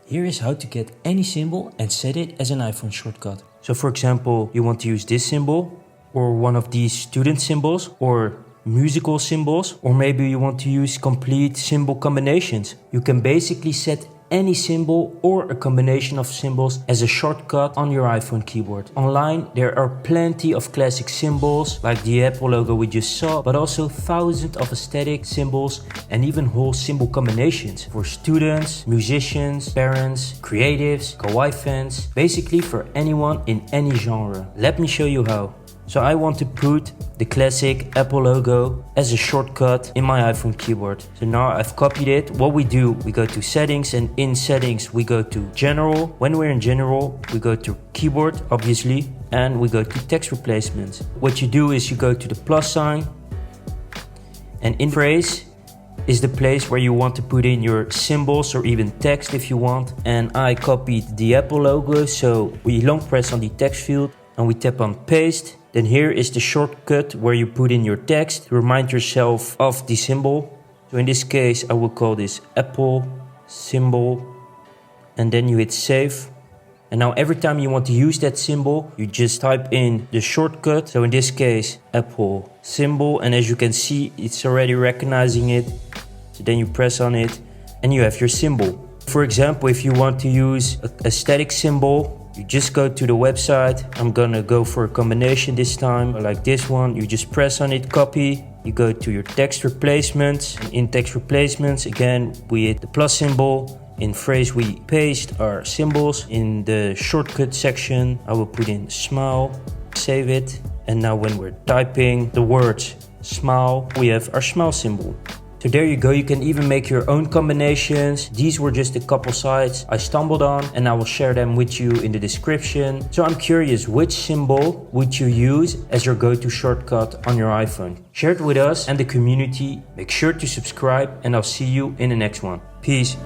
Here is how to get any symbol and set it as an iPhone shortcut. So for example, you want to use this symbol or one of these student symbols or musical symbols, or maybe you want to use complete symbol combinations. You can basically set any symbol or a combination of symbols as a shortcut on your iPhone keyboard. Online there are plenty of classic symbols like the Apple logo we just saw, but also thousands of aesthetic symbols and even whole symbol combinations for students, musicians, parents, creatives, kawaii fans, basically for anyone in any genre. Let me show you how. So I want to put the classic Apple logo as a shortcut in my iPhone keyboard. So now I've copied it. What we do, we go to settings, and in settings we go to general. When we're in general, we go to keyboard obviously, and we go to text replacements. What you do is you go to the plus sign, and in phrase is the place where you want to put in your symbols or even text if you want. And I copied the Apple logo, so we long press on the text field and we tap on paste. Then here is the shortcut where you put in your text to remind yourself of the symbol. So in this case, I will call this Apple symbol, and then you hit save. And now every time you want to use that symbol, you just type in the shortcut. So in this case, Apple symbol, and as you can see, it's already recognizing it. So then you press on it and you have your symbol. For example, if you want to use a static symbol, you just go to the website. I'm gonna go for a combination this time, like this one. You just press on it, copy. You go to your text replacements. In text replacements, again, we hit the plus symbol. In phrase, we paste our symbols. In the shortcut section, I will put in smile, save it. And now when we're typing the words smile, we have our smile symbol. So there you go, you can even make your own combinations. These were just a couple sites I stumbled on, and I will share them with you in the description. So I'm curious, which symbol would you use as your go-to shortcut on your iPhone? Share it with us and the community. Make sure to subscribe, and I'll see you in the next one. Peace.